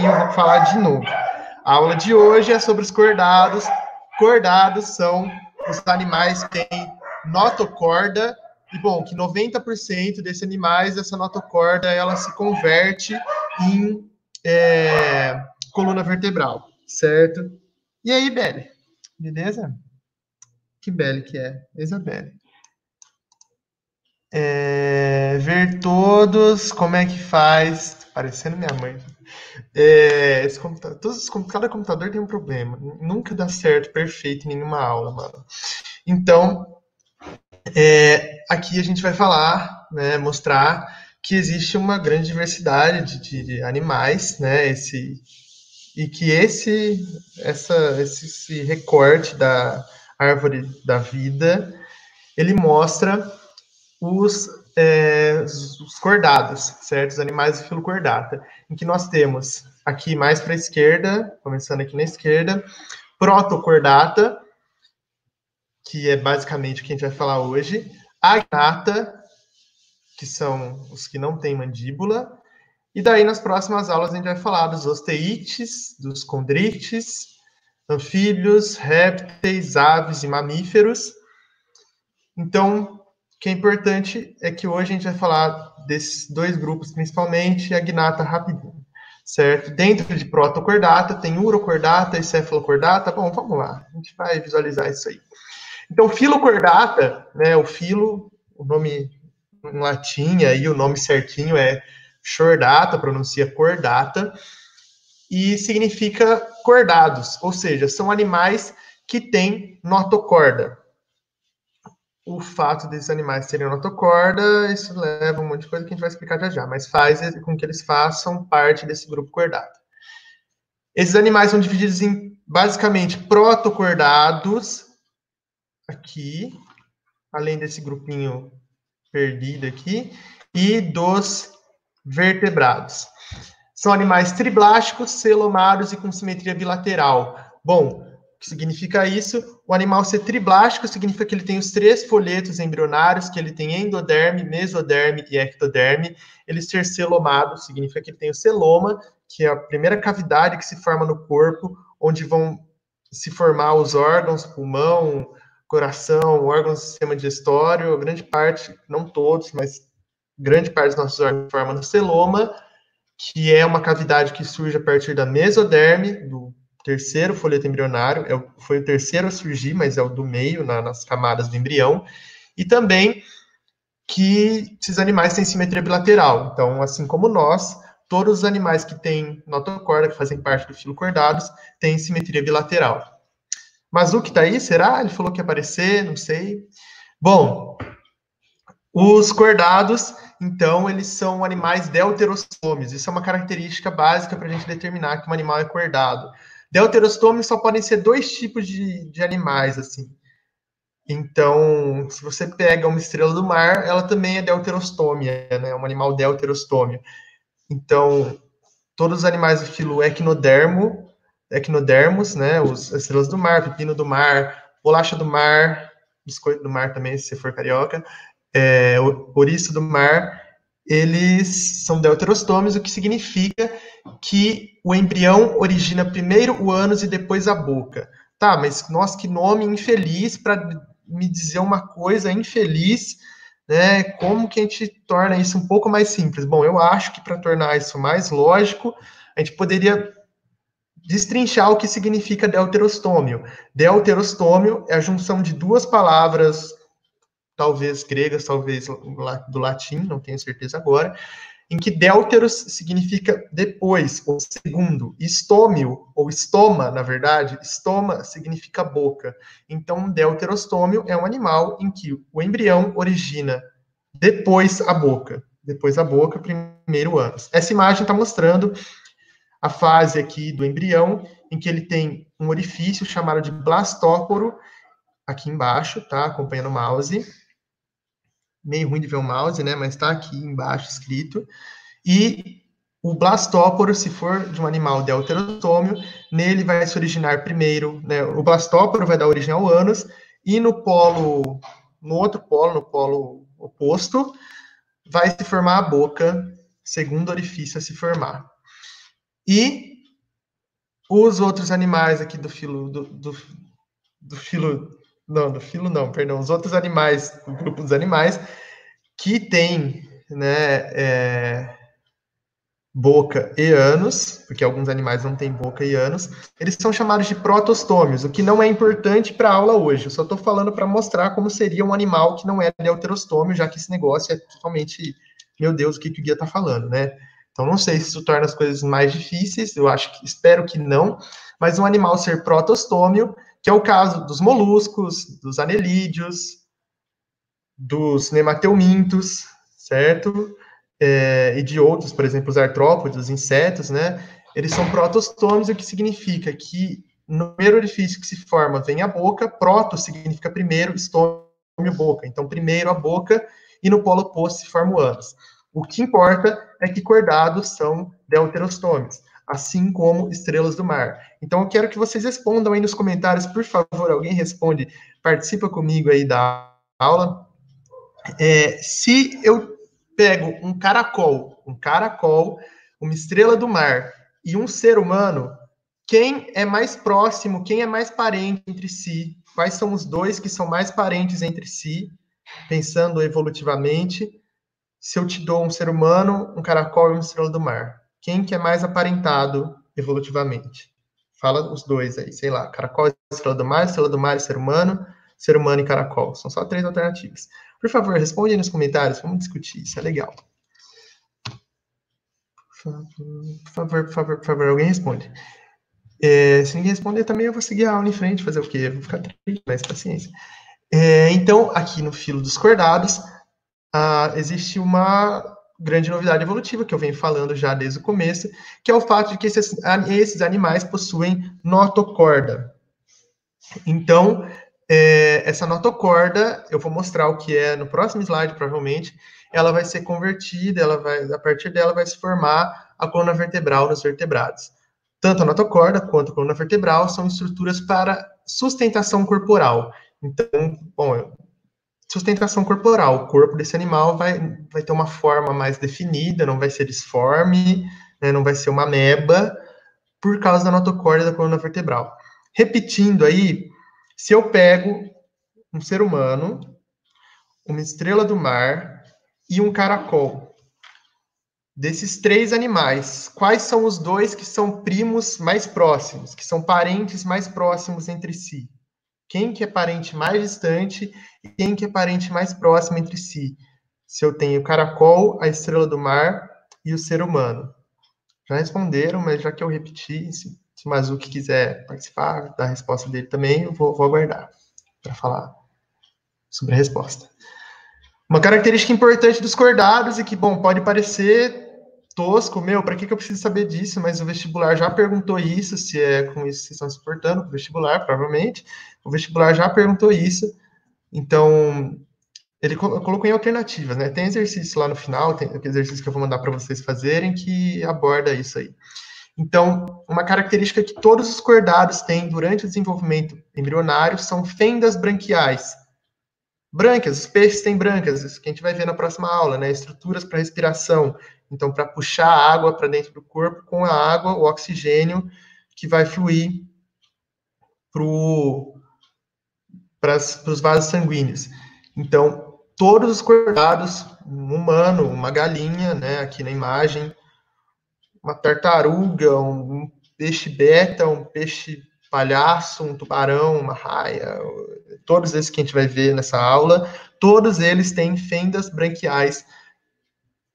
rapidinho, vou falar de novo. A aula de hoje é sobre os cordados. Cordados são os animais que têm notocorda, e bom, que 90% desses animais, essa notocorda, ela se converte em coluna vertebral, certo? E aí, Belle? Beleza? Que Belle que é? Isabelle. Ver todos, como é que faz? Parecendo minha mãe. Esse computador, cada computador tem um problema. Nunca dá certo, perfeito, em nenhuma aula, mano. Então, aqui a gente vai falar, né, mostrar que existe uma grande diversidade de animais, né, e que esse recorte da árvore da vida, ele mostra os cordados, certo? Os animais do filo cordata, em que nós temos aqui mais para a esquerda, começando aqui na esquerda, protocordata, que é basicamente o que a gente vai falar hoje, agnata, que são os que não têm mandíbula, e daí nas próximas aulas a gente vai falar dos osteites, dos condrites, anfíbios, répteis, aves e mamíferos. Então, o que é importante é que hoje a gente vai falar desses dois grupos principalmente, a gnata rapidinho, certo? Dentro de protocordata tem urocordata e cefalocordata. Bom, vamos lá, a gente vai visualizar isso aí. Então, filocordata, né, o filo, o nome em latim, aí o nome certinho é chordata, pronuncia cordata, e significa cordados, ou seja, são animais que têm notocorda. O fato desses animais terem notocorda, isso leva a um monte de coisa que a gente vai explicar já já, mas faz com que eles façam parte desse grupo cordata. Esses animais são divididos em, basicamente, protocordados, aqui, além desse grupinho perdido aqui, e dos vertebrados. São animais triblásticos, celomados e com simetria bilateral. Bom, o que significa isso? O animal ser triblástico significa que ele tem os 3 folhetos embrionários, que ele tem endoderme, mesoderme e ectoderme. Ele ser celomado significa que ele tem o celoma, que é a primeira cavidade que se forma no corpo, onde vão se formar os órgãos, pulmão, coração, órgãos do sistema digestório, grande parte, não todos, mas grande parte dos nossos órgãos forma no celoma, que é uma cavidade que surge a partir da mesoderme, do terceiro folheto embrionário, foi o terceiro a surgir, mas é o do meio, nas camadas do embrião, e também que esses animais têm simetria bilateral. Então, assim como nós, todos os animais que têm notocorda, que fazem parte do filo cordados, têm simetria bilateral. Mas o que está aí, será? Ele falou que ia aparecer, não sei. Bom, os cordados, então, eles são animais deuterostômios. Isso é uma característica básica para a gente determinar que um animal é cordado. Deuterostômios só podem ser 2 tipos de animais, assim. Então, se você pega uma estrela do mar, ela também é deuterostômia, né? Um animal deuterostômio. Então, todos os animais do filo equinodermos, né? As estrelas do mar, pepino do mar, bolacha do mar, biscoito do mar também, se você for carioca, ouriço do mar, eles são deuterostômios, o que significa que o embrião origina primeiro o ânus e depois a boca. Tá, mas nossa, que nome infeliz para me dizer uma coisa infeliz, né? Como que a gente torna isso um pouco mais simples? Bom, eu acho que para tornar isso mais lógico, a gente poderia destrinchar o que significa deuterostômio. Deuterostômio é a junção de 2 palavras, talvez gregas, talvez do latim, não tenho certeza agora, em que deuteros significa depois, ou segundo. Estômio, ou estoma, na verdade, estoma significa boca. Então, deuterostômio é um animal em que o embrião origina depois a boca. Depois a boca, primeiro ânus. Essa imagem está mostrando a fase aqui do embrião, em que ele tem um orifício chamado de blastóporo, aqui embaixo, tá? Acompanhando o mouse. Meio ruim de ver o mouse, né? Mas está aqui embaixo escrito. E o blastóporo, se for de um animal deuterostômio, nele vai se originar primeiro, né? O blastóporo vai dar origem ao ânus, e no outro polo, no polo oposto, vai se formar a boca, segundo orifício a se formar. E Os outros animais aqui do filo, perdão, os outros animais, o grupo dos animais, que tem, né, boca e ânus, porque alguns animais não têm boca e ânus, eles são chamados de protostômios, o que não é importante para a aula hoje. Eu só estou falando para mostrar como seria um animal que não é deuterostômio, já que esse negócio é totalmente, meu Deus, o que o guia está falando, né? Então, não sei se isso torna as coisas mais difíceis, espero que não, mas um animal ser protostômio, que é o caso dos moluscos, dos anelídeos, dos nemateumintos, certo? E de outros, por exemplo, os artrópodes, os insetos, né? Eles são protostômios, o que significa que no primeiro orifício que se forma vem a boca, proto significa primeiro, estômio, boca. Então, primeiro a boca, e no polo oposto se forma o ânus. O que importa é que cordados são deuterostômios, assim como estrelas do mar. Então, eu quero que vocês respondam aí nos comentários, por favor, alguém responde, participa comigo aí da aula. Se eu pego um caracol, uma estrela do mar e um ser humano, quem é mais próximo, quem é mais parente entre si? Quais são os dois que são mais parentes entre si, pensando evolutivamente? Se eu te dou um ser humano, um caracol e uma estrela do mar, quem que é mais aparentado evolutivamente? Fala os dois aí, sei lá, caracol e estrela do mar e ser humano e caracol. São só 3 alternativas. Por favor, responde aí nos comentários, vamos discutir, isso é legal. Por favor, alguém responde. Se ninguém responder também, eu vou seguir a aula em frente, fazer o quê? Eu vou ficar triste, mas paciência. Então, aqui no filo dos cordados, existe uma grande novidade evolutiva, que eu venho falando já desde o começo, que é o fato de que esses animais possuem notocorda. Então, essa notocorda, eu vou mostrar o que é no próximo slide, provavelmente, ela vai ser convertida, a partir dela vai se formar a coluna vertebral nos vertebrados. Tanto a notocorda quanto a coluna vertebral são estruturas para sustentação corporal. Então, bom, sustentação corporal, o corpo desse animal vai ter uma forma mais definida, não vai ser disforme, né, não vai ser uma ameba, por causa da notocorda da coluna vertebral. Repetindo aí, se eu pego um ser humano, uma estrela do mar e um caracol, desses 3 animais, quais são os 2 que são primos mais próximos, que são parentes mais próximos entre si? Quem que é parente mais distante e quem que é parente mais próximo entre si? Se eu tenho o caracol, a estrela do mar e o ser humano. Já responderam, mas já que eu repeti, se o Mazuki quiser participar da resposta dele também, eu vou aguardar para falar sobre a resposta. Uma característica importante dos cordados e que, bom, pode parecer tosco, para que eu preciso saber disso? Mas o vestibular já perguntou isso, se é com isso que vocês estão se portando, o vestibular, provavelmente. O vestibular já perguntou isso, então ele colocou em alternativas, né? Tem exercício lá no final, tem exercício que eu vou mandar para vocês fazerem que aborda isso aí. Então, uma característica que todos os cordados têm durante o desenvolvimento embrionário são fendas branquiais. Brânquias, os peixes têm brânquias, isso que a gente vai ver na próxima aula, né? Estruturas para respiração. Então, para puxar a água para dentro do corpo, com a água, o oxigênio que vai fluir para os vasos sanguíneos. Então, todos os cordados, um humano, uma galinha, né? Aqui na imagem, uma tartaruga, um peixe beta, um peixe palhaço, um tubarão, uma raia, todos esses que a gente vai ver nessa aula, todos eles têm fendas branquiais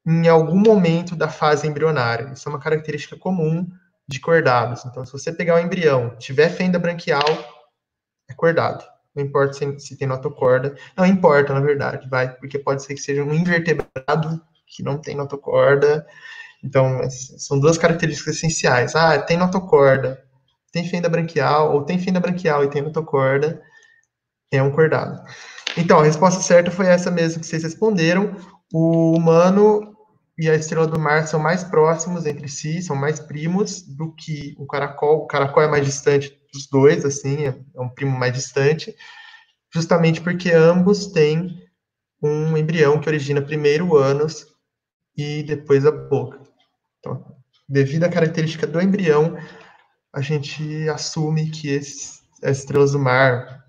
em algum momento da fase embrionária. Isso é uma característica comum de cordados. Então, se você pegar um embrião, tiver fenda branquial, é cordado. Não importa se tem notocorda. Não importa, na verdade, porque pode ser que seja um invertebrado que não tem notocorda. Então, são 2 características essenciais. Tem notocorda, tem fenda branquial, ou tem fenda branquial e tem notocorda, é um cordado. Então, a resposta certa foi essa mesmo que vocês responderam. O humano e a estrela do mar são mais próximos entre si, são mais primos do que o caracol. O caracol é mais distante dos 2, assim, é um primo mais distante, justamente porque ambos têm um embrião que origina primeiro o ânus e depois a boca. Então, devido à característica do embrião, a gente assume que as estrelas do mar,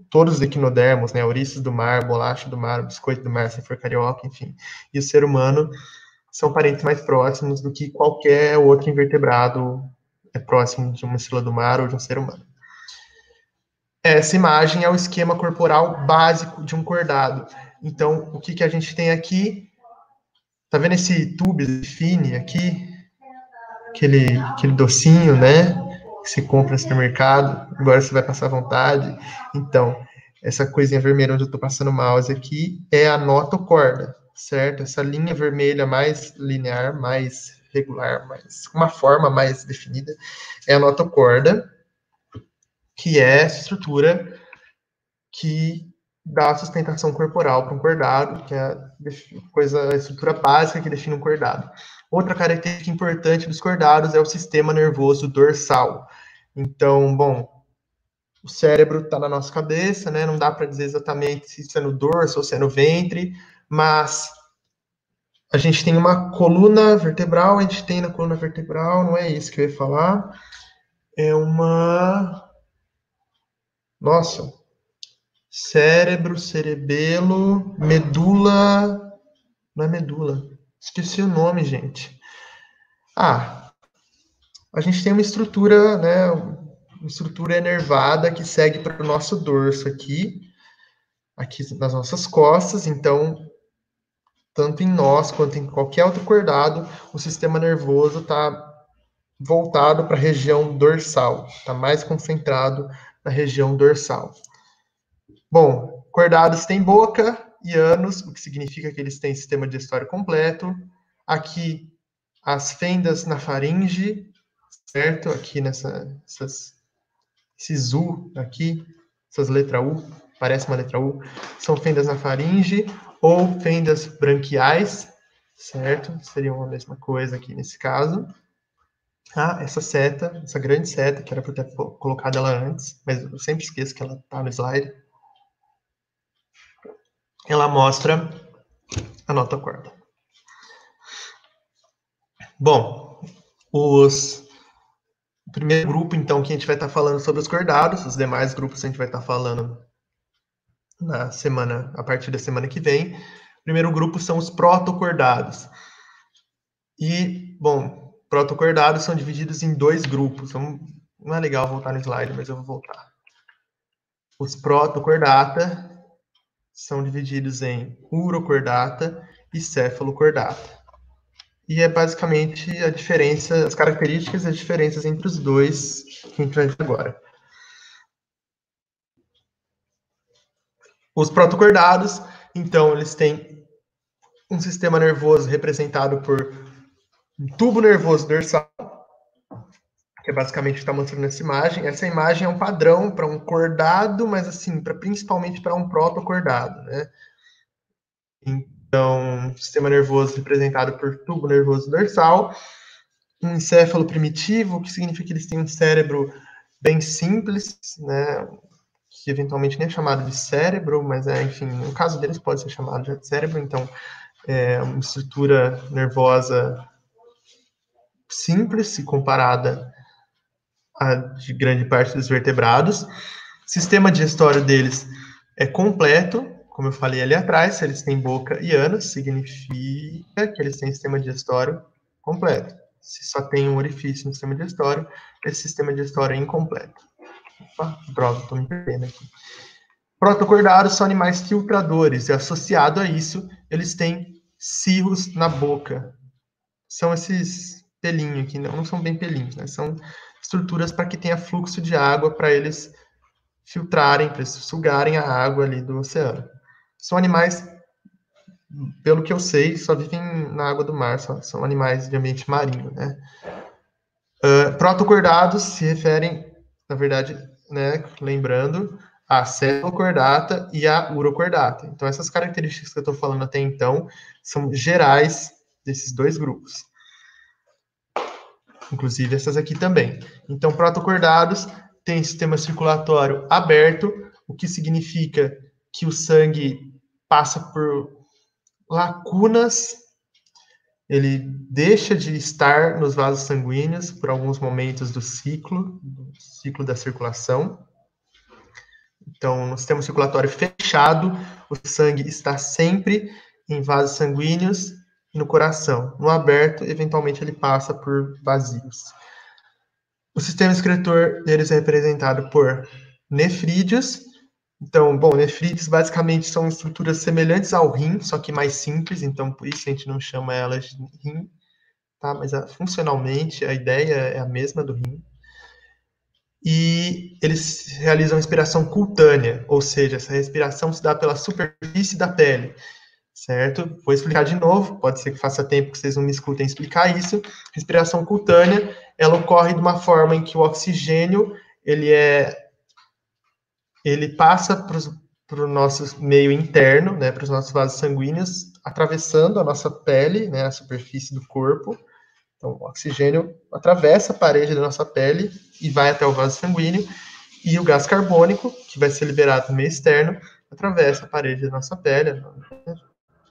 todos os equinodermos, né, ouriços do mar, bolacha do mar, biscoito do mar, se for carioca, enfim, e o ser humano são parentes mais próximos do que qualquer outro invertebrado é próximo de uma estrela do mar ou de um ser humano. Essa imagem é o esquema corporal básico de um cordado. Então, o que a gente tem aqui? Tá vendo esse tube fine aqui? Aquele docinho, né? Que você compra no supermercado. Agora você vai passar vontade. Então, essa coisinha vermelha onde eu estou passando o mouse aqui é a notocorda, certo? Essa linha vermelha mais linear, mais regular, mais uma forma mais definida, é a notocorda, que é essa estrutura que dá sustentação corporal para um cordado, que é a estrutura básica que define um cordado. Outra característica importante dos cordados é o sistema nervoso dorsal. Então, bom, o cérebro está na nossa cabeça, né? Não dá para dizer exatamente se isso é no dorso ou se é no ventre, mas a gente tem uma coluna vertebral, a gente tem na coluna vertebral, não é isso que eu ia falar, é uma... Nossa, cérebro, cerebelo, medula... Não é medula. Esqueci o nome, gente. Ah, a gente tem uma estrutura, né? Uma estrutura enervada que segue para o nosso dorso aqui nas nossas costas. Então, tanto em nós quanto em qualquer outro cordado, o sistema nervoso está voltado para a região dorsal, está mais concentrado na região dorsal. Bom, cordados têm boca e ânus, o que significa que eles têm sistema digestório completo. Aqui, as fendas na faringe, certo? Aqui esses U aqui, essas letras U, parece uma letra U, são fendas na faringe ou fendas branquiais, certo? Seriam a mesma coisa aqui nesse caso. Ah, essa seta, essa grande seta, que era para eu ter colocado ela antes, mas eu sempre esqueço que ela está no slide. Ela mostra a notocorda. Bom, o primeiro grupo, então, que a gente vai estar falando sobre os cordados, os demais grupos a gente vai estar falando a partir da semana que vem. O primeiro grupo são os protocordados. E, bom, protocordados são divididos em dois grupos. Não é legal voltar no slide, mas eu vou voltar. Os protocordata são divididos em urocordata e cefalocordata. E é basicamente a diferença, as características e as diferenças entre os dois que a gente vai ver agora. Os protocordados, então, eles têm um sistema nervoso representado por um tubo nervoso dorsal, que é basicamente o que está mostrando nessa imagem. Essa imagem é um padrão para um cordado, mas assim, principalmente para um protocordado, né? Então, sistema nervoso representado por tubo nervoso dorsal, um encéfalo primitivo, que significa que eles têm um cérebro bem simples, né? Que eventualmente nem é chamado de cérebro, mas enfim, no caso deles pode ser chamado já de cérebro, então é uma estrutura nervosa simples, se comparada a de grande parte dos vertebrados. O sistema digestório deles é completo, como eu falei ali atrás, se eles têm boca e ânus, significa que eles têm sistema digestório completo. Se só tem um orifício no sistema digestório, esse sistema digestório é incompleto. Opa, droga, estou me perdendo aqui. Protocordados são animais filtradores, e associado a isso, eles têm cirros na boca. São esses pelinhos aqui, não são bem pelinhos, né? São estruturas para que tenha fluxo de água para eles filtrarem, para eles sugarem a água ali do oceano. São animais, pelo que eu sei, só vivem na água do mar, são animais de ambiente marinho, né? Protocordados se referem, na verdade, né, lembrando, a cefalocordata e a urocordata. Então, essas características que eu estou falando até então são gerais desses dois grupos. Inclusive essas aqui também. Então, protocordados têm sistema circulatório aberto, o que significa que o sangue passa por lacunas ele deixa de estar nos vasos sanguíneos por alguns momentos do ciclo da circulação. Então, no sistema circulatório fechado, o sangue está sempre em vasos sanguíneos e no coração. No aberto, eventualmente, ele passa por vazios. O sistema excretor deles é representado por nefrídeos. Então, bom, nefrídeos basicamente são estruturas semelhantes ao rim, só que mais simples, então por isso a gente não chama elas de rim, tá? Mas funcionalmente a ideia é a mesma do rim. E eles realizam respiração cutânea, ou seja, essa respiração se dá pela superfície da pele, certo? Vou explicar de novo, pode ser que faça tempo que vocês não me escutem explicar isso. Respiração cutânea, ela ocorre de uma forma em que o oxigênio, ele passa para o nosso meio interno, né, para os nossos vasos sanguíneos, atravessando a nossa pele, né, a superfície do corpo. Então, o oxigênio atravessa a parede da nossa pele e vai até o vaso sanguíneo, e o gás carbônico, que vai ser liberado no meio externo, atravessa a parede da nossa pele, né,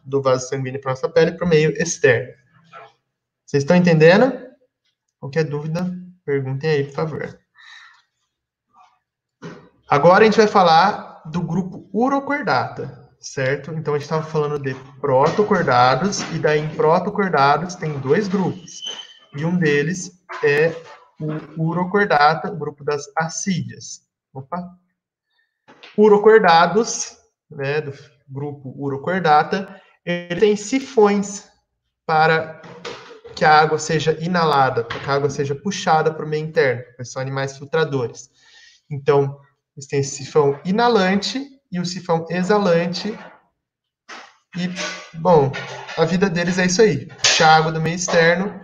do vaso sanguíneo para a nossa pele, para o meio externo. Vocês estão entendendo? Qualquer dúvida, perguntem aí, por favor. Agora a gente vai falar do grupo urocordata, certo? Então a gente estava falando de protocordados, e daí em protocordados tem dois grupos. E um deles é o urocordata, o grupo das acídeas. Opa! Urocordados, né, do grupo urocordata, ele tem sifões para que a água seja inalada, para que a água seja puxada para o meio interno, pois são animais filtradores. Então, eles têm esse sifão inalante e o sifão exalante. E, bom, a vida deles é isso aí. Puxar água do meio externo,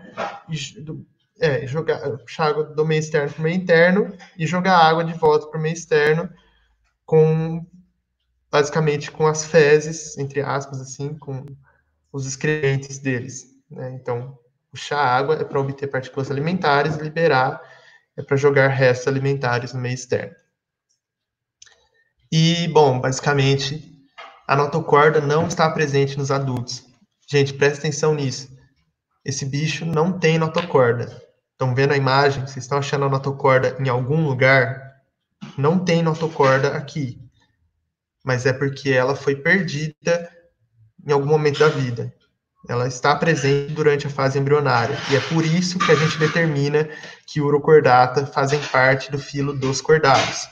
puxar água do meio externo para o meio interno e jogar água de volta para o meio externo, basicamente com as fezes, entre aspas, assim, com os excrementos deles, né? Então, puxar água é para obter partículas alimentares, liberar é para jogar restos alimentares no meio externo. E, bom, basicamente, a notocorda não está presente nos adultos. Gente, presta atenção nisso. Esse bicho não tem notocorda. Estão vendo a imagem? Vocês estão achando a notocorda em algum lugar? Não tem notocorda aqui. Mas é porque ela foi perdida em algum momento da vida. Ela está presente durante a fase embrionária. E é por isso que a gente determina que urocordata fazem parte do filo dos cordados.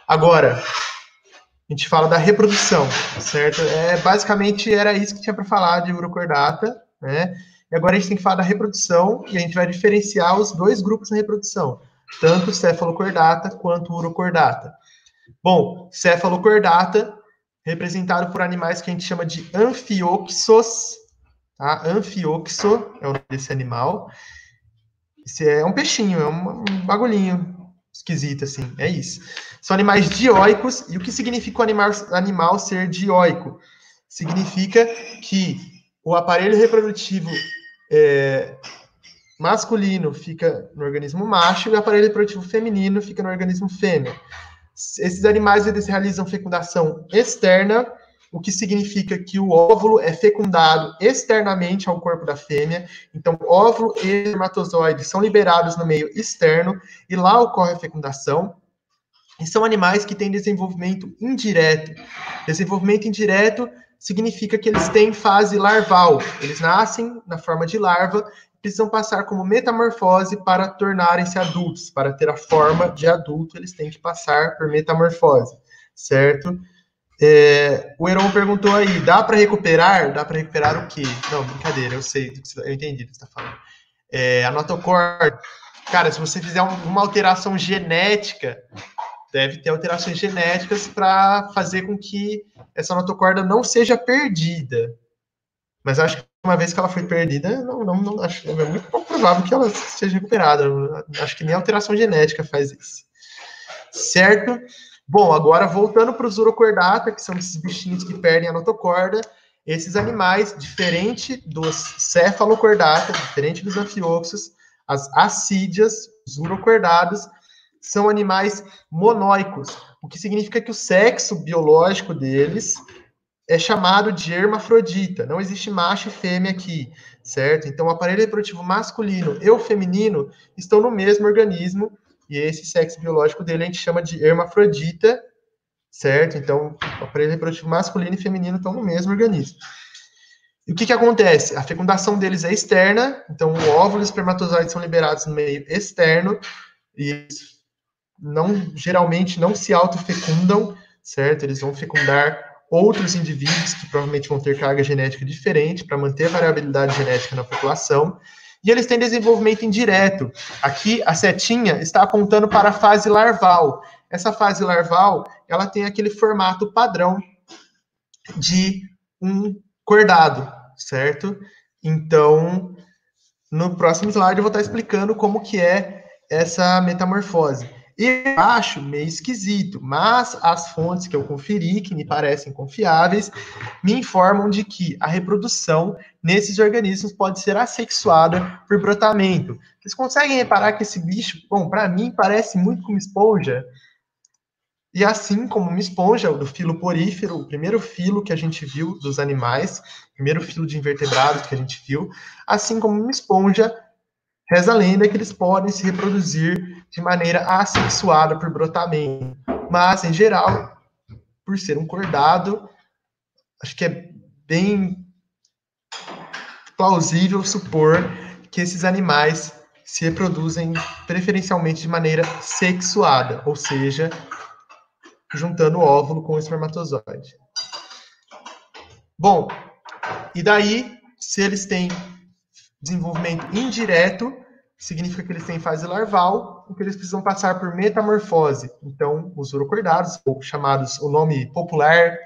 Agora, a gente fala da reprodução, certo? Basicamente era isso que tinha para falar de urocordata, né? E agora a gente tem que falar da reprodução, e a gente vai diferenciar os dois grupos na reprodução, tanto o cefalocordata quanto o urocordata. Bom, cefalocordata, representado por animais que a gente chama de anfioxos, tá? Anfioxo é o nome desse animal. Esse é um peixinho, é um bagulhinho esquisito, assim, é isso. São animais dioicos, e o que significa o animal ser dioico? Significa que o aparelho reprodutivo masculino fica no organismo macho e o aparelho reprodutivo feminino fica no organismo fêmea. Esses animais, eles realizam fecundação externa, o que significa que o óvulo é fecundado externamente ao corpo da fêmea. Então, óvulo e espermatozoide são liberados no meio externo e lá ocorre a fecundação. E são animais que têm desenvolvimento indireto. Desenvolvimento indireto significa que eles têm fase larval. Eles nascem na forma de larva, precisam passar como metamorfose para tornarem-se adultos. Para ter a forma de adulto, eles têm que passar por metamorfose, certo? O Heron perguntou aí, dá para recuperar? Dá para recuperar o quê? Não, brincadeira, eu sei, eu entendi o que você está falando. A notocorda, cara, se você fizer uma alteração genética, deve ter alterações genéticas para fazer com que essa notocorda não seja perdida. Mas acho que uma vez que ela foi perdida, acho, é muito pouco provável que ela seja recuperada. Acho que nem alteração genética faz isso. Certo? Bom, agora voltando para os urocordata, que são esses bichinhos que perdem a notocorda, esses animais, diferente dos cefalocordata, diferente dos anfioxos, as acídeas, os urocordados, são animais monóicos, o que significa que o sexo biológico deles é chamado de hermafrodita. Não existe macho e fêmea aqui, certo? Então, o aparelho reprodutivo masculino e o feminino estão no mesmo organismo, e esse sexo biológico dele a gente chama de hermafrodita, certo? Então, o aparelho reprodutivo masculino e feminino estão no mesmo organismo. E o que acontece? A fecundação deles é externa, então o óvulo e o espermatozoide são liberados no meio externo, e eles geralmente não se autofecundam, certo? Eles vão fecundar outros indivíduos que provavelmente vão ter carga genética diferente para manter a variabilidade genética na população. E eles têm desenvolvimento indireto. Aqui, a setinha está apontando para a fase larval. Essa fase larval, ela tem aquele formato padrão de um cordado, certo? Então, no próximo slide eu vou estar explicando como que é essa metamorfose. Eu acho meio esquisito, mas as fontes que eu conferi, que me parecem confiáveis, me informam de que a reprodução nesses organismos pode ser assexuada por brotamento. Vocês conseguem reparar que esse bicho, bom, para mim parece muito com uma esponja? E assim como uma esponja, do filo porífero, o primeiro filo que a gente viu dos animais, o primeiro filo de invertebrados que a gente viu, assim como uma esponja, reza a lenda que eles podem se reproduzir de maneira assexuada por brotamento. Mas, em geral, por ser um cordado, acho que é bem plausível supor que esses animais se reproduzem preferencialmente de maneira sexuada, ou seja, juntando o óvulo com o espermatozoide. Bom, e daí, se eles têm desenvolvimento indireto, significa que eles têm fase larval, o que eles precisam passar por metamorfose. Então, os urocordados, ou chamados, o nome popular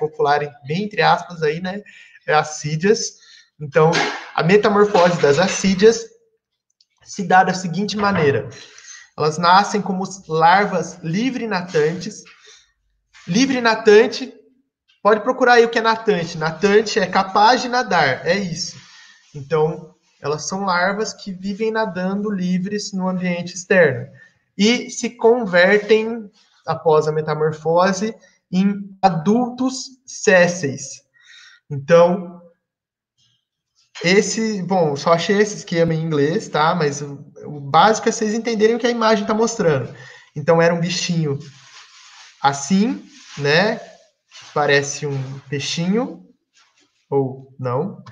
bem entre aspas aí, né, é assídeas. Então, a metamorfose das assídeas se dá da seguinte maneira: elas nascem como larvas livre-natantes. Livre-natante, pode procurar aí o que é natante. Natante é capaz de nadar, é isso. Então, elas são larvas que vivem nadando livres no ambiente externo e se convertem, após a metamorfose, em adultos sésseis. Então, bom, só achei esse esquema em inglês, tá? Mas o básico é vocês entenderem o que a imagem está mostrando. Então, era um bichinho assim, né? Parece um peixinho, ou não.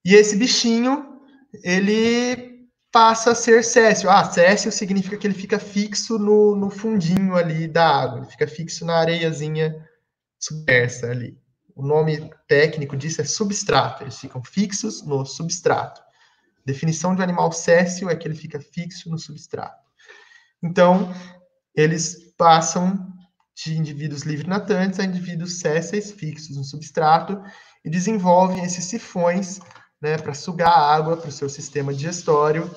E esse bichinho, ele passa a ser céssio. Céssio significa que ele fica fixo no fundinho ali da água. Ele fica fixo na areiazinha submersa ali. O nome técnico disso é substrato. Eles ficam fixos no substrato. A definição de um animal céssio é que ele fica fixo no substrato. Então, eles passam de indivíduos livre-natantes a indivíduos sésseis fixos no substrato e desenvolvem esses sifões, né, para sugar a água para o seu sistema digestório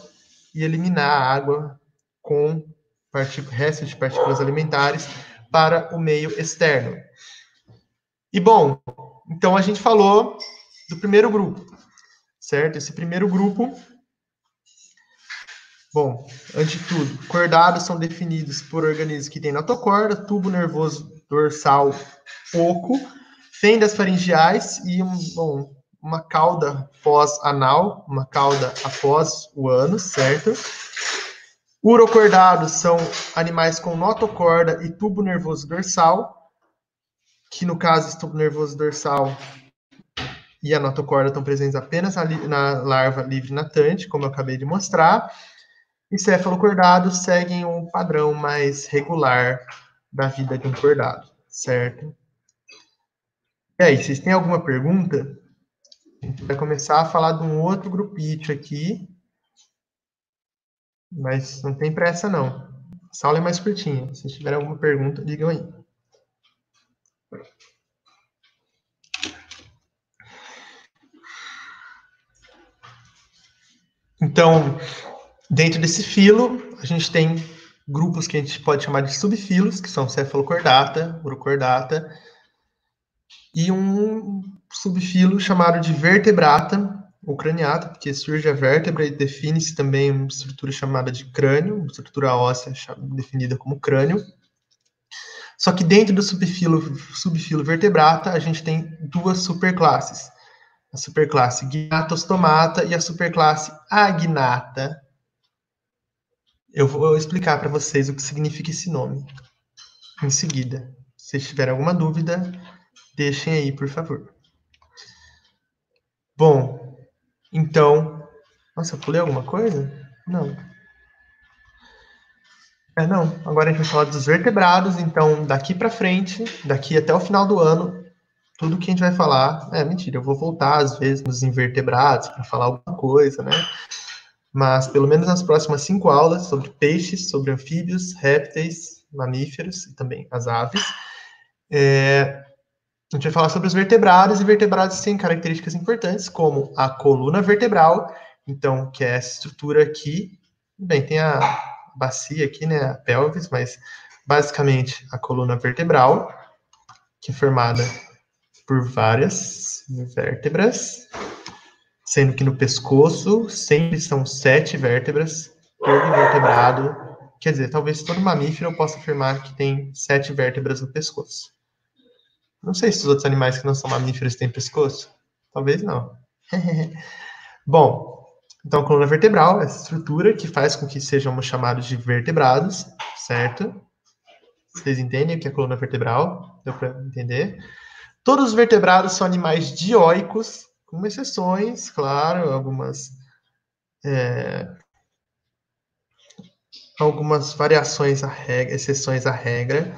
e eliminar a água com restos de partículas alimentares para o meio externo. E, bom, então a gente falou do primeiro grupo, certo? Esse primeiro grupo, bom, antes de tudo, cordados são definidos por organismos que têm notocorda, tubo nervoso dorsal oco, fendas faringeais e uma cauda pós-anal, uma cauda após o ânus, certo? Urocordados são animais com notocorda e tubo nervoso dorsal, que no caso, esse tubo nervoso dorsal e a notocorda estão presentes apenas na larva livre-natante, como eu acabei de mostrar. E cefalocordados seguem um padrão mais regular da vida de um cordado, certo? E aí, vocês têm alguma pergunta? A gente vai começar a falar de um outro grupito aqui, mas não tem pressa, não. A sala é mais curtinha. Se tiver alguma pergunta, digam aí. Então, dentro desse filo, a gente tem grupos que a gente pode chamar de subfilos, que são cefalocordata, urocordata, e um subfilo chamado de vertebrata, ou craniata, porque surge a vértebra e define-se também uma estrutura chamada de crânio, uma estrutura óssea definida como crânio. Só que dentro do subfilo vertebrata, a gente tem duas superclasses. A superclasse Gnatostomata e a superclasse Agnata. Eu vou explicar para vocês o que significa esse nome em seguida. Se vocês tiverem alguma dúvida, deixem aí, por favor. Bom, então... Nossa, eu pulei alguma coisa? Não. Não. Agora a gente vai falar dos vertebrados. Então, daqui para frente, daqui até o final do ano, tudo que a gente vai falar... mentira, eu vou voltar, às vezes, nos invertebrados para falar alguma coisa, né? Mas, pelo menos nas próximas 5 aulas, sobre peixes, sobre anfíbios, répteis, mamíferos e também as aves, a gente vai falar sobre os vertebrados, e vertebrados têm características importantes, como a coluna vertebral, então, que é essa estrutura aqui. Bem, tem a bacia aqui, né, a pelvis, mas basicamente a coluna vertebral, que é formada por várias vértebras, sendo que no pescoço sempre são 7 vértebras, todo vertebrado, quer dizer, talvez todo mamífero eu possa afirmar que tem 7 vértebras no pescoço. Não sei se os outros animais que não são mamíferos têm pescoço. Talvez não. Bom, então a coluna vertebral é essa estrutura que faz com que sejamos chamados de vertebrados, certo? Vocês entendem o que é coluna vertebral? Deu para entender? Todos os vertebrados são animais dioicos, com exceções, claro, algumas variações à regra, exceções à regra,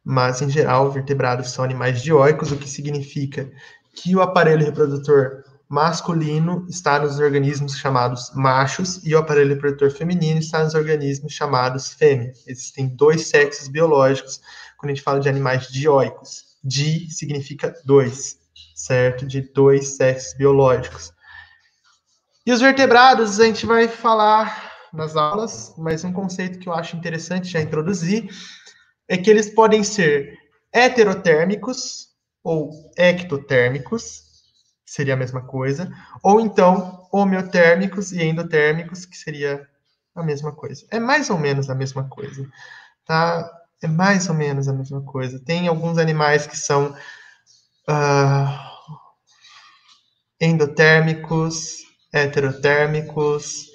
mas em geral, vertebrados são animais dioicos, o que significa que o aparelho reprodutor masculino está nos organismos chamados machos e o aparelho reprodutor feminino está nos organismos chamados fêmeas. Existem 2 sexos biológicos quando a gente fala de animais dioicos. Di significa 2, certo? De 2 sexos biológicos. E os vertebrados a gente vai falar nas aulas, mas um conceito que eu acho interessante já introduzir é que eles podem ser heterotérmicos ou ectotérmicos, que seria a mesma coisa, ou então homeotérmicos e endotérmicos, que seria a mesma coisa. É mais ou menos a mesma coisa, tá? É mais ou menos a mesma coisa. Tem alguns animais que são endotérmicos, heterotérmicos,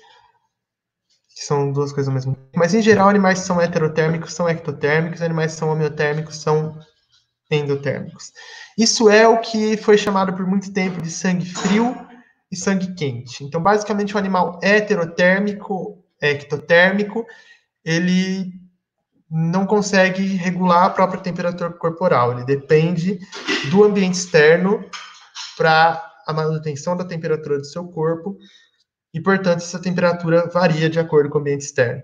que são duas coisas ao mesmo tempo. Mas, em geral, animais que são heterotérmicos são ectotérmicos, animais que são homeotérmicos são endotérmicos. Isso é o que foi chamado por muito tempo de sangue frio e sangue quente. Então, basicamente, o animal heterotérmico, ectotérmico, ele não consegue regular a própria temperatura corporal. Ele depende do ambiente externo para a manutenção da temperatura do seu corpo e, portanto, essa temperatura varia de acordo com o ambiente externo.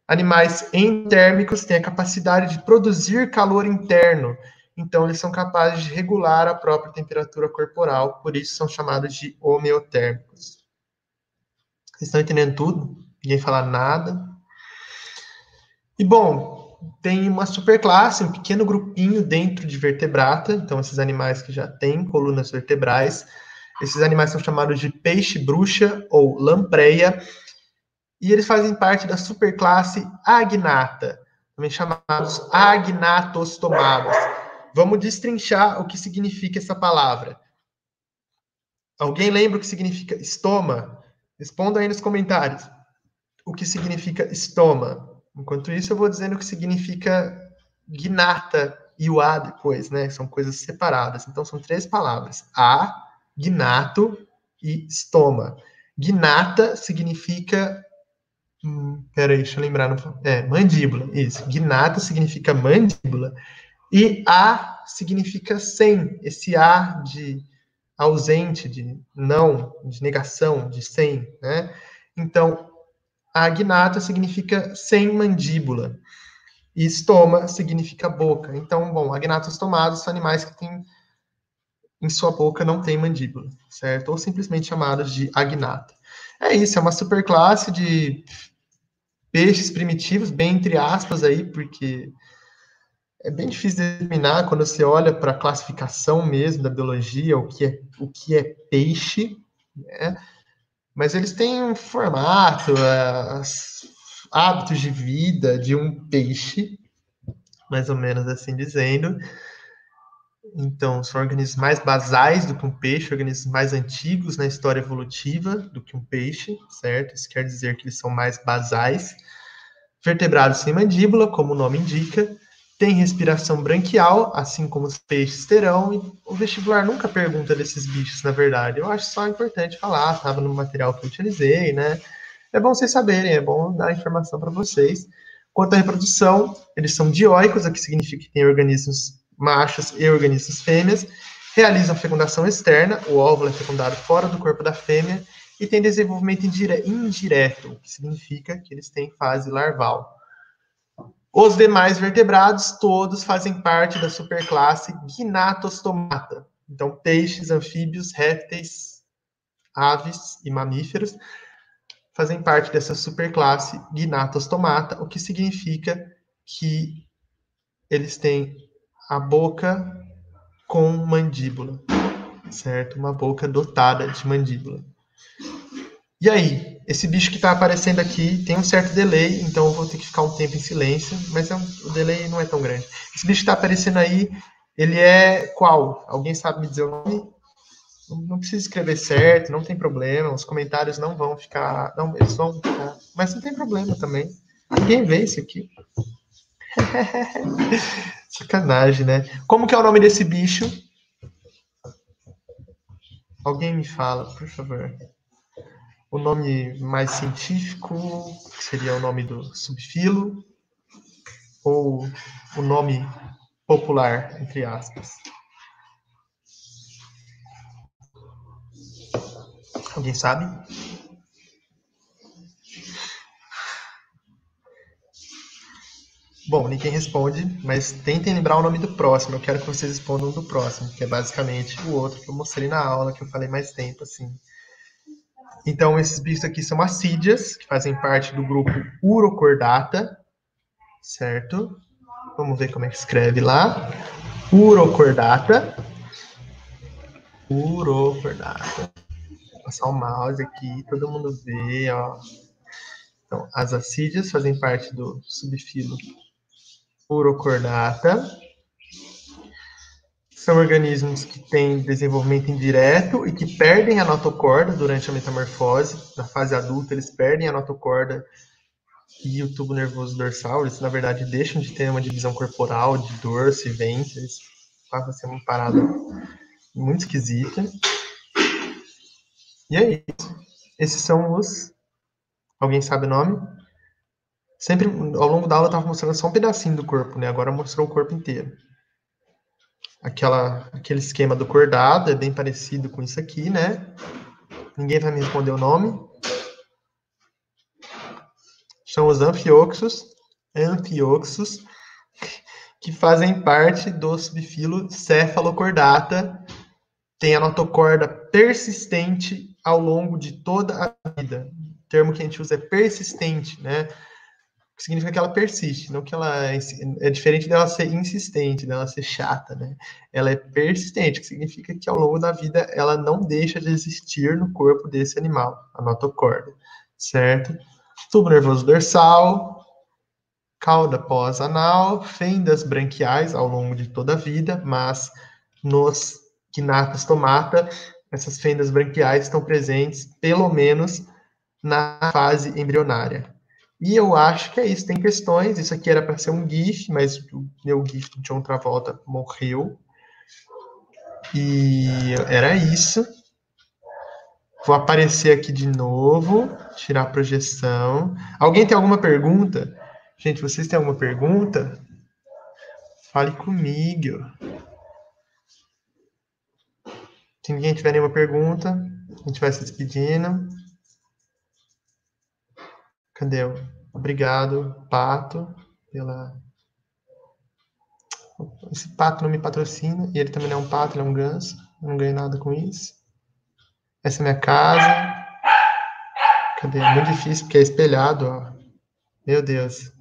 Animais endotérmicos têm a capacidade de produzir calor interno, então eles são capazes de regular a própria temperatura corporal, por isso são chamados de homeotérmicos. Vocês estão entendendo tudo? Ninguém fala nada? E, bom, tem uma superclasse, um pequeno grupinho dentro de vertebrata, então esses animais que já têm colunas vertebrais, esses animais são chamados de peixe-bruxa ou lampreia, e eles fazem parte da superclasse Agnata, também chamados agnatostomados. Vamos destrinchar o que significa essa palavra. Alguém lembra o que significa estoma? Responda aí nos comentários o que significa estoma. Enquanto isso, eu vou dizendo o que significa gnata e o A depois, né? São coisas separadas. Então, são 3 palavras. A, gnato e estoma. Gnata significa... peraí, deixa eu lembrar. Mandíbula. Isso. Gnata significa mandíbula. E A significa sem. Esse A de ausente, de não, de negação, de sem, né? Então, agnata significa sem mandíbula. E estoma significa boca. Então, bom, agnatostomados são animais que têm em sua boca não tem mandíbula, certo? Ou simplesmente chamados de agnata. É isso, é uma superclasse de peixes primitivos, bem entre aspas aí, porque é bem difícil de determinar quando você olha para a classificação mesmo da biologia, o que é peixe, né? Mas eles têm um formato, hábitos de vida de um peixe, mais ou menos assim dizendo. Então, são organismos mais basais do que um peixe, organismos mais antigos na história evolutiva do que um peixe, certo? Isso quer dizer que eles são mais basais. Vertebrados sem mandíbula, como o nome indica, tem respiração branquial, assim como os peixes terão, e o vestibular nunca pergunta desses bichos, na verdade. Eu acho só importante falar, estava no material que eu utilizei, né? É bom vocês saberem, é bom dar informação para vocês. Quanto à reprodução, eles são dioicos, o que significa que tem organismos machos e organismos fêmeas, realizam fecundação externa, o óvulo é fecundado fora do corpo da fêmea, e tem desenvolvimento indireto, o que significa que eles têm fase larval. Os demais vertebrados, todos fazem parte da superclasse Gnatostomata. Então, peixes, anfíbios, répteis, aves e mamíferos fazem parte dessa superclasse Gnatostomata, o que significa que eles têm a boca com mandíbula, certo? Uma boca dotada de mandíbula. E aí, esse bicho que está aparecendo aqui tem um certo delay, então eu vou ter que ficar um tempo em silêncio, mas o delay não é tão grande. Esse bicho que está aparecendo aí, ele é qual? Alguém sabe me dizer o nome? Não precisa escrever certo, não tem problema, os comentários não vão ficar. Não, eles vão ficar. Mas não tem problema também. Ninguém vê isso aqui. Sacanagem, né? Como que é o nome desse bicho? Alguém me fala, por favor. O nome mais científico seria o nome do subfilo ou o nome popular, entre aspas. Alguém sabe? Bom, ninguém responde, mas tentem lembrar o nome do próximo. Eu quero que vocês respondam do próximo, que é basicamente o outro que eu mostrei na aula, que eu falei mais tempo, assim. Então, esses bichos aqui são assídeas, que fazem parte do grupo Urocordata, certo? Vamos ver como é que escreve lá. Urocordata. Urocordata. Vou passar o mouse aqui, todo mundo vê, ó. Então, as assídeas fazem parte do subfilo Urocordata. São organismos que têm desenvolvimento indireto e que perdem a notocorda durante a metamorfose. Na fase adulta, eles perdem a notocorda e o tubo nervoso dorsal. Eles, na verdade, deixam de ter uma divisão corporal de dorso e ventre. Eles passam a ser uma parada muito esquisita. E é isso. Esses são os... Alguém sabe o nome? Sempre, ao longo da aula, eu estava mostrando só um pedacinho do corpo, né? Agora mostrou o corpo inteiro. Aquele esquema do cordado é bem parecido com isso aqui, né? Ninguém vai me responder o nome. São os anfioxos, que fazem parte do subfilo Cephalocordata, tem a notocorda persistente ao longo de toda a vida. O termo que a gente usa é persistente, né? Que significa que ela persiste, não que ela é diferente dela ser insistente, dela ser chata, né? Ela é persistente, que significa que ao longo da vida ela não deixa de existir no corpo desse animal, a notocorda, certo? Tubo nervoso dorsal, cauda pós-anal, fendas branquiais ao longo de toda a vida, mas nos gnatostomata, essas fendas branquiais estão presentes pelo menos na fase embrionária. E eu acho que é isso. Tem questões. Isso aqui era para ser um GIF, mas o meu GIF do John Travolta morreu. E era isso. Vou aparecer aqui de novo, tirar a projeção. Alguém tem alguma pergunta? Gente, vocês têm alguma pergunta? Fale comigo. Se ninguém tiver nenhuma pergunta, a gente vai se despedindo. Cadê? Obrigado, Pato, pela... Esse pato não me patrocina, e ele também não é um pato, ele é um ganso. Eu não ganho nada com isso. Essa é minha casa. Cadê? É muito difícil, porque é espelhado, ó. Meu Deus.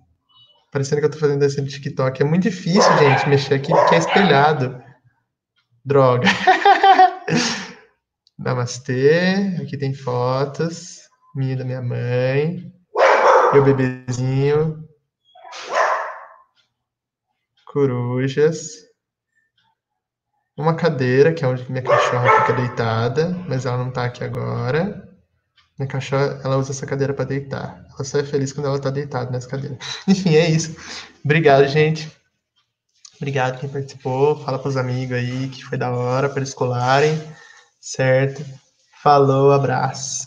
Parecendo que eu tô fazendo esse no TikTok. É muito difícil, gente, mexer aqui, porque é espelhado. Droga. Namastê. Aqui tem fotos. Minha e da minha mãe. Meu bebezinho. corujas, uma cadeira, que é onde minha cachorra fica deitada, mas ela não tá aqui agora. Minha cachorra, ela usa essa cadeira para deitar. Ela só é feliz quando ela tá deitada nessa cadeira. Enfim, é isso. Obrigado, gente. Obrigado quem participou. Fala pros amigos aí que foi da hora para eles colarem, certo? Falou, abraço.